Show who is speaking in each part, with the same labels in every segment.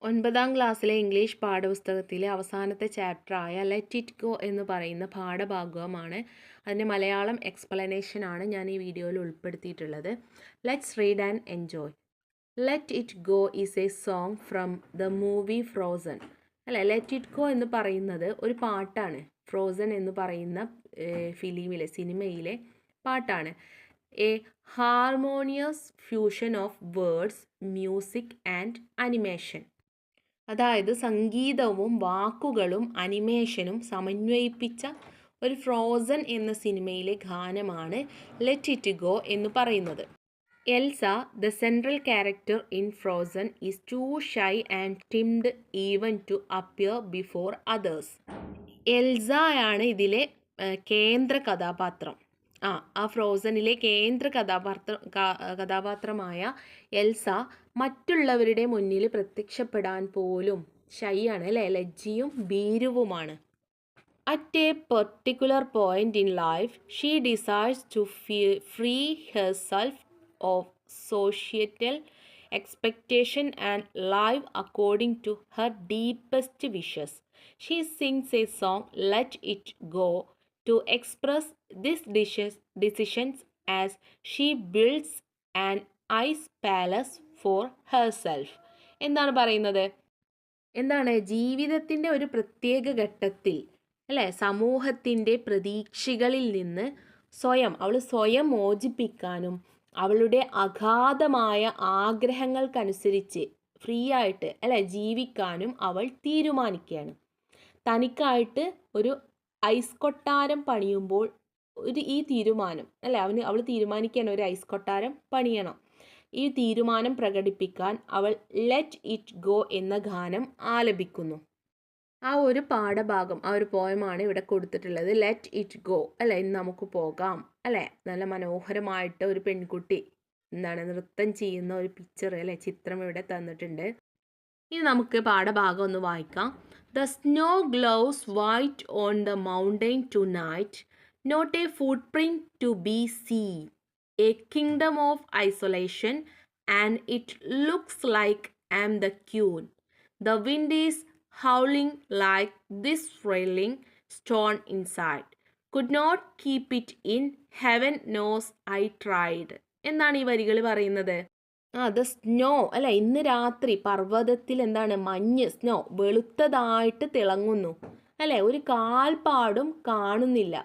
Speaker 1: 9ാം ക്ലാസ്സിലെ ഇംഗ്ലീഷ് പാഠപുസ്തകത്തിലെ അവസാനത്തെ ചാപ്റ്ററായ let it go എന്ന് പറയുന്ന പാഠഭാഗമാണ്. അതിൻ്റെ മലയാളം എക്സ്പ്ലനേഷനാണ് ഞാൻ ഈ വീഡിയോയിൽ ഉൾപ്പെടുത്തിയിട്ടുള്ളത്. Let's read and enjoy. Let it go is A song from the movie frozen. അല്ല, ലെറ്റ് ഇറ്റ് ഗോ എന്ന് പറയുന്നത് ഒരു പാട്ടാണ്. ഫ്രോസൺ എന്ന് പറയുന്ന സിനിമയിലെ പാട്ടാണ്. A harmonious fusion of words, music and animation. അതായത് സംഗീതവും വാക്കുകളും അനിമേഷനും സമന്വയിപ്പിച്ച ഒരു ഫ്രോസൺ എന്ന സിനിമയിലെ ഗാനമാണ് ലെറ്റ് ഇറ്റ് ഗോ എന്ന് പറയുന്നത്. Elsa, the central character in frozen, is to shy and ടിംഡ് even to appear before others. എൽസയാണ് ഇതിലെ കേന്ദ്ര കഥാപാത്രം. ആ ഫ്രോസണിലെ കേന്ദ്ര കഥാപാത്രമായ എൽസ മറ്റുള്ളവരുടെ മുന്നിൽ പ്രത്യക്ഷപ്പെടാൻ പോലും ഷൈ ആണ്, അല്ലേ? ലജ്ജിയും ഭീരുവുമാണ്. At A particular point in life she decides to free herself of സോഷ്യറ്റൽ expectation and live according to her deepest wishes. She sings a song, Let It Go, to express these decisions as she builds an ice palace for herself. എന്താണ് പറയുന്നത്? എന്താണ് ജീവിതത്തിൻ്റെ ഒരു പ്രത്യേക ഘട്ടത്തിൽ, അല്ലേ, സമൂഹത്തിൻ്റെ പ്രതീക്ഷകളിൽ നിന്ന് അവൾ സ്വയം മോചിപ്പിക്കാനും അവളുടെ അഗാധമായ ആഗ്രഹങ്ങൾക്കനുസരിച്ച് ഫ്രീ ആയിട്ട്, അല്ലെ, ജീവിക്കാനും അവൾ തീരുമാനിക്കുകയാണ്. തനിക്കായിട്ട് ഒരു ഐസ് കൊട്ടാരം പണിയുമ്പോൾ ഈ തീരുമാനം, അല്ലെ, അവൾ തീരുമാനിക്കുകയാണ് ഒരു ഐസ് കൊട്ടാരം പണിയണം. ഈ തീരുമാനം പ്രകടിപ്പിക്കാൻ അവൾ ലെറ്റ് ഇറ്റ് ഗോ എന്ന ഗാനം ആലപിക്കുന്നു. ആ ഒരു പാഠഭാഗം, ആ ഒരു പോയമാണ് ഇവിടെ കൊടുത്തിട്ടുള്ളത്. ലെറ്റ് ഇറ്റ് ഗോ, അല്ലെ, ഇന്ന് നമുക്ക് പോകാം, അല്ലെ. നല്ല മനോഹരമായിട്ട് ഒരു പെൺകുട്ടി നൃത്തം ചെയ്യുന്ന ഒരു പിക്ചർ, അല്ലെ, ചിത്രം ഇവിടെ തന്നിട്ടുണ്ട്. ഇനി നമുക്ക് പാഠഭാഗം ഒന്ന് വായിക്കാം. The snow gloss white on the mountain to night, not A foot print to be seen, A kingdom of isolation and it looks like I am the queen. The wind is howling like this thrilling stone inside. Could not keep it in, heaven knows I tried. എന്താണ് ഈ വരികൾ പറയുന്നത്? The snow, അല്ല, ഇന്ന് രാത്രി പർവ്വതത്തിൽ എന്താണ് മഞ്ഞ്, സ്നോ വെളുത്തതായിട്ട് തിളങ്ങുന്നു, അല്ലെ, ഒരു കാൽപ്പാടും കാണുന്നില്ല.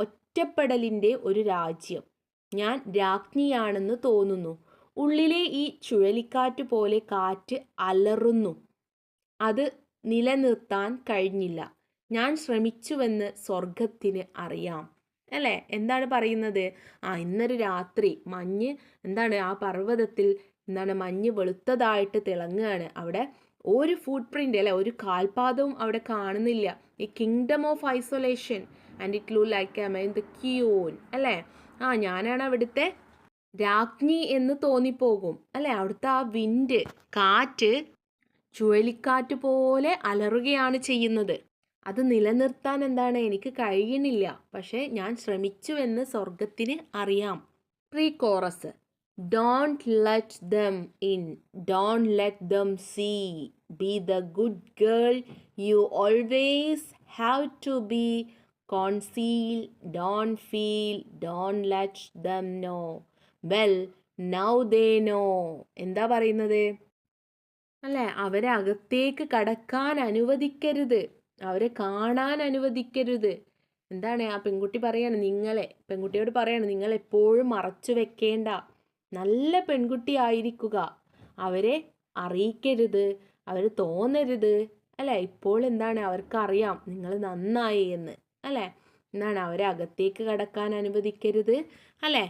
Speaker 1: ഒറ്റപ്പെടലിൻ്റെ ഒരു രാജ്യം, ഞാൻ രാജ്ഞിയാണെന്ന് തോന്നുന്നു. ഉള്ളിലെ ഈ ചുഴലിക്കാറ്റ് പോലെ കാറ്റ് അലറുന്നു, അത് നിലനിർത്താൻ കഴിഞ്ഞില്ല. ഞാൻ ശ്രമിച്ചുവെന്ന് സ്വർഗത്തിന് അറിയാം, അല്ലേ? എന്താണ് പറയുന്നത്? ഇന്നൊരു രാത്രി മഞ്ഞ് എന്താണ് ആ പർവ്വതത്തിൽ എന്താണ് മഞ്ഞ് വെളുത്തതായിട്ട് തിളങ്ങുകയാണ്. അവിടെ ഒരു ഫുട് പ്രിന്റ്, അല്ലെ, ഒരു കാൽപാദവും അവിടെ കാണുന്നില്ല. ഈ kingdom of isolation and it ലു like I am the queen, അല്ലേ? ഞാനാണ് അവിടുത്തെ രാജ്ഞി എന്ന് തോന്നിപ്പോകും, അല്ലേ? അവിടുത്തെ ആ വിൻഡ്, കാറ്റ് ചുഴലിക്കാറ്റ് പോലെ അലറുകയാണ് ചെയ്യുന്നത്. അത് നിലനിർത്താൻ എന്താണ് എനിക്ക് കഴിയണില്ല, പക്ഷെ ഞാൻ ശ്രമിച്ചുവെന്ന് സ്വർഗത്തിന് അറിയാം. Pre chorus. Don't let them in, don't let them see, B the good girl you always have to B, കോൺസീൽ, don't feel, don't let them no, well now they know. എന്താ പറയുന്നത്? അല്ലേ, അവരെ അകത്തേക്ക് കടക്കാൻ അനുവദിക്കരുത്, അവരെ കാണാൻ അനുവദിക്കരുത്. എന്താണ് ആ പെൺകുട്ടി പറയാണ്, പെൺകുട്ടിയോട് പറയാണ്, നിങ്ങൾ എപ്പോഴും മറച്ചു വെക്കേണ്ട, നല്ല പെൺകുട്ടി ആയിരിക്കുക, അവരെ അറിയിക്കരുത്, അവർ തോന്നരുത്, അല്ലേ? ഇപ്പോൾ എന്താണ് അവർക്കറിയാം നിങ്ങൾ നന്നായി എന്ന്, അല്ലേ? എന്താണ് അവരെ അകത്തേക്ക് കടക്കാൻ അനുവദിക്കരുത്, അല്ലേ?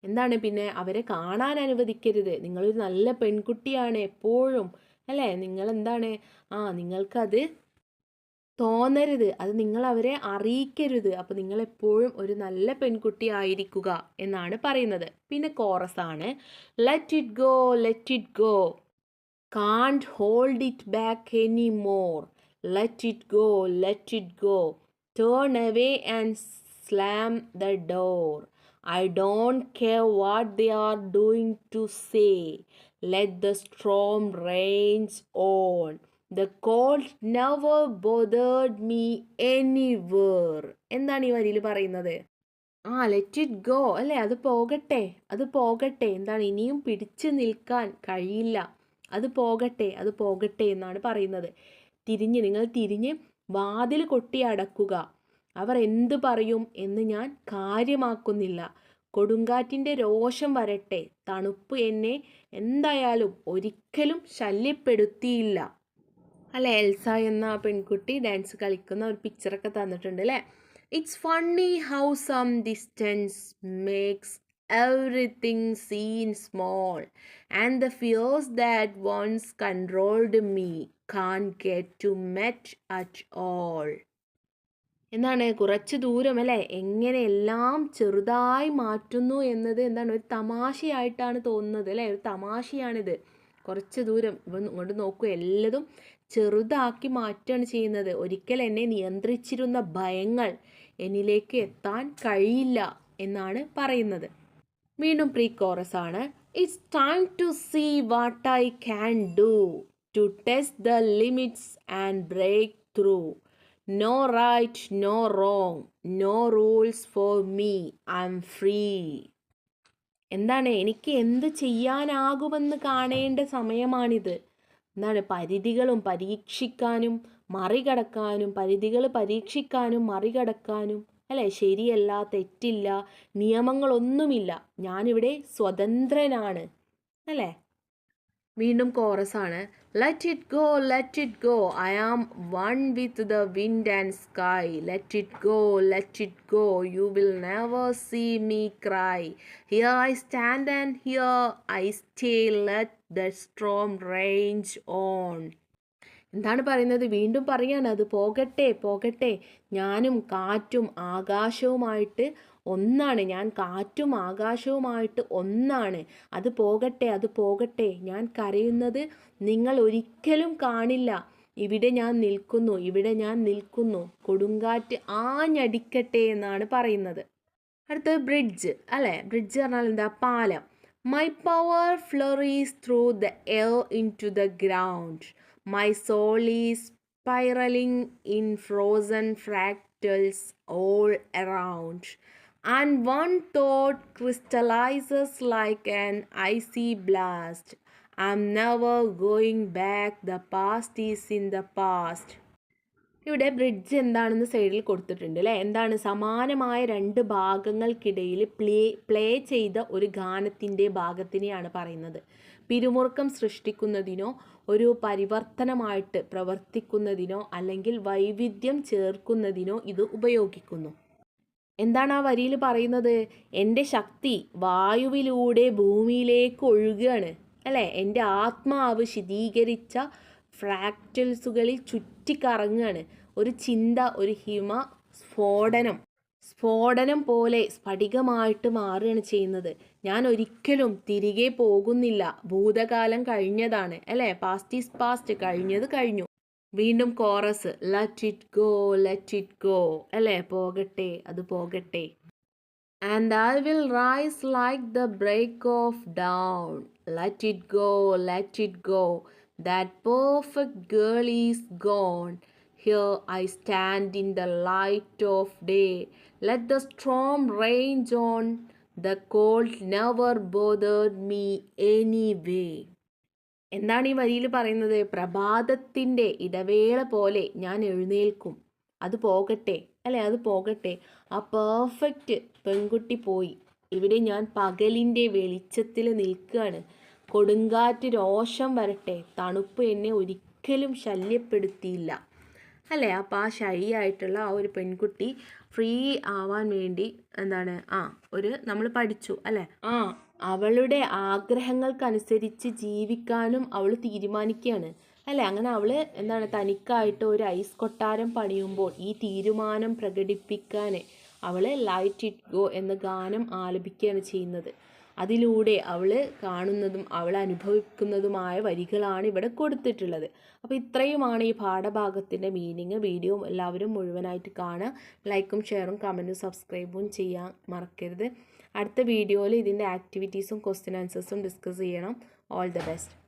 Speaker 1: എന്താണ് പിന്നെ അവരെ കാണാൻ അനുവദിക്കരുത്, നിങ്ങളൊരു നല്ല പെൺകുട്ടിയാണ് എപ്പോഴും, അല്ലേ? നിങ്ങൾ എന്താണ് നിങ്ങൾക്കത് തോന്നരുത്, അത് നിങ്ങൾ അവരെ അറിയിക്കരുത്. അപ്പോൾ നിങ്ങൾ എപ്പോഴും ഒരു നല്ല പെൺകുട്ടി ആയിരിക്കുക എന്നാണ് പറയുന്നത്. പിന്നെ കോറസ് ആണ്. Let it go, let it go, can't hold it back any more, let it go, let it go, turn away and slam the door, I don't care what they are doing to say, let the storm rage on. The cold never bothered me anywhere. എന്താണ് ഈ വരിയിൽ പറയുന്നത്? Let it go അല്ലേ, അത് പോകട്ടെ, അത് പോകട്ടെ. എന്താണ്, ഇനിയും പിടിച്ചു നിൽക്കാൻ കഴിയില്ല, അത് പോകട്ടെ, അത് പോകട്ടെ എന്നാണ് പറയുന്നത്. നിങ്ങൾ തിരിഞ്ഞ് വാതിൽ കൊട്ടി അടക്കുക. അവർ എന്തു പറയും എന്ന് ഞാൻ കാര്യമാക്കുന്നില്ല. കൊടുങ്കാറ്റിൻ്റെ രോഷം വരട്ടെ, തണുപ്പ് എന്നെ എന്തായാലും ഒരിക്കലും ശല്യപ്പെടുത്തിയില്ല. അല്ലെ, എൽസ എന്ന പെൺകുട്ടി ഡാൻസ് കളിക്കുന്ന ഒരു പിക്ചറൊക്കെ തന്നിട്ടുണ്ട് അല്ലേ. It's funny how some distance makes everything seem small, and the fears that once controlled me can't get to met at all. എന്താണ്, കുറച്ച് ദൂരം അല്ലേ എങ്ങനെ എല്ലാം ചെറുതായി മാറ്റുന്നു എന്നത് എന്താണ്, ഒരു തമാശയായിട്ടാണ് തോന്നുന്നത് അല്ലേ, ഒരു തമാശയാണിത്. കുറച്ച് ദൂരം ഇങ്ങോട്ട് നോക്കൂ, എല്ലതും ചെറുതാക്കി മാറ്റുകയാണ് ചെയ്യുന്നത്. ഒരിക്കൽ എന്നെ നിയന്ത്രിച്ചിരുന്ന ഭയങ്ങൾ എന്നിലേക്ക് എത്താൻ കഴിയില്ല എന്നാണ് പറയുന്നത്. വീണ്ടും പ്രീ കോറസ് ആണ്. It's time to see what I can do to test the limits and break through. No right, no wrong, no rules for me, I M free. എന്താണ്, എനിക്ക് എന്ത് ചെയ്യാനാകുമെന്ന് കാണേണ്ട സമയമാണിത്. എന്താണ്, പരിധികളും പരീക്ഷിക്കാനും മറികടക്കാനും, പരിധികൾ പരീക്ഷിക്കാനും മറികടക്കാനും അല്ലേ, ശരിയല്ല തെറ്റില്ല നിയമങ്ങളൊന്നുമില്ല, ഞാനിവിടെ സ്വതന്ത്രനാണ് അല്ലേ. വീണ്ടും കോറസ് ആണ്. Let it go, let it go, I am one with the wind and sky. Let it go, let it go, you will never see me cry. Here I stand and here I stay, let the Strom range on. എന്താണ് പറയുന്നത്, വീണ്ടും പറയാണ്, അത് പോകട്ടെ പോകട്ടെ, ഞാനും കാറ്റും ആകാശവുമായിട്ട് ഒന്നാണ്, ഞാൻ കാറ്റും ആകാശവുമായിട്ട് ഒന്നാണ്, അത് പോകട്ടെ അത് പോകട്ടെ, ഞാൻ കരയുന്നത് നിങ്ങൾ ഒരിക്കലും കാണില്ല, ഇവിടെ ഞാൻ നിൽക്കുന്നു, ഇവിടെ ഞാൻ നിൽക്കുന്നു, കൊടുങ്കാറ്റ് ആഞ്ഞടിക്കട്ടെ എന്നാണ് പറയുന്നത്. അടുത്തത് ബ്രിഡ്ജ് അല്ലേ. ബ്രിഡ്ജ് പറഞ്ഞാൽ എന്താ, പാലം. My power ഫ്ലറീസ് through the air in to the ground. My soul is spiraling in frozen fractals all around, and one thought crystallizes like an icy blast. I'm never going back, the past is in the past. ഇവിടെ bridge എന്താണെന്ന് സൈഡിൽ കൊടുത്തിട്ടുണ്ട് അല്ലേ. എന്താണ്, സമാനമായ രണ്ട് ഭാഗങ്ങൾക്കിടയിൽ play ചെയ്ത ഒരു ഗാനത്തിൻ്റെ ഭാഗത്തിനെയാണ് പറയുന്നത്. പിരിമുറുക്കം സൃഷ്ടിക്കുന്നതിനോ ഒരു പരിവർത്തനമായിട്ട് പ്രവർത്തിക്കുന്നതിനോ അല്ലെങ്കിൽ വൈവിധ്യം ചേർക്കുന്നതിനോ ഇത് ഉപയോഗിക്കുന്നു. എന്താണ് ആ വരിയിൽ പറയുന്നത്, എൻ്റെ ശക്തി വായുവിലൂടെ ഭൂമിയിലേക്ക് ഒഴുകുകയാണ് അല്ലേ, എൻ്റെ ആത്മാവ് ശീതീകരിച്ച ഫ്രാക്റ്റൽസുകളിൽ ചുറ്റിക്കറങ്ങുകയാണ്. ഒരു ചിന്ത ഒരു ഹിമ സ്ഫോടനം പോലെ സ്ഫടികമായിട്ട് മാറുകയാണ് ചെയ്യുന്നത്. ഞാൻ ഒരിക്കലും തിരികെ പോകുന്നില്ല, ഭൂതകാലം കഴിഞ്ഞതാണ് അല്ലേ, പാസ്റ്റ് ഈസ് പാസ്റ്റ്, കഴിഞ്ഞത് കഴിഞ്ഞു. വീണ്ടും chorus, let it go, let it go അല്ലേ, പോകട്ടെ അത് പോകട്ടെ. And I will rise like the break of dawn. Let it go, let it go. That perfect girl is gone. Here I stand in the light of day. Let the storm rage on. The cold never bothered me anyway. എന്താണ് ഈ വരിയിൽ പറയുന്നത്, പ്രഭാതത്തിൻ്റെ ഇടവേള പോലെ ഞാൻ എഴുന്നേൽക്കും, അത് പോകട്ടെ അല്ലേ, അത് പോകട്ടെ. ആ പെർഫെക്റ്റ് പെൺകുട്ടി പോയി, ഇവിടെ ഞാൻ പകലിൻ്റെ വെളിച്ചത്തിൽ നിൽക്കുകയാണ്. കൊടുങ്കാറ്റ് രോഷം വരട്ടെ, തണുപ്പ് എന്നെ ഒരിക്കലും ശല്യപ്പെടുത്തിയില്ല അല്ലേ. അപ്പോൾ ആ ഷൈ ആയിട്ടുള്ള ആ ഒരു പെൺകുട്ടി ഫ്രീ ആവാൻ വേണ്ടി എന്താണ് നമ്മൾ പഠിച്ചു അല്ലേ. അവളുടെ ആഗ്രഹങ്ങൾക്കനുസരിച്ച് ജീവിക്കാനും അവൾ തീരുമാനിക്കുകയാണ് അല്ലേ. അങ്ങനെ അവൾ എന്താണ് തനിക്കായിട്ട് ഒരു ഐസ് കൊട്ടാരം പണിയുമ്പോൾ ഈ തീരുമാനം പ്രകടിപ്പിക്കാൻ അവൾ ലൈറ്റ് ഇറ്റ് ഗോ എന്ന ഗാനം ആലപിക്കുകയാണ് ചെയ്യുന്നത്. അതിലൂടെ അവൾ കാണുന്നതും അവൾ അനുഭവിക്കുന്നതുമായ വരികളാണ് ഇവിടെ കൊടുത്തിട്ടുള്ളത്. അപ്പോൾ ഇത്രയുമാണ് ഈ പാഠഭാഗത്തിൻ്റെ മീനിങ്. വീഡിയോ എല്ലാവരും മുഴുവനായിട്ട് കാണുക. ലൈക്കും ഷെയറും കമൻറ്റും സബ്സ്ക്രൈബും ചെയ്യാൻ മറക്കരുത്. അടുത്ത വീഡിയോയിൽ ഇതിൻ്റെ ആക്ടിവിറ്റീസും ക്വസ്റ്റ്യൻ ആൻസേഴ്സും ഡിസ്കസ് ചെയ്യണം. All the best.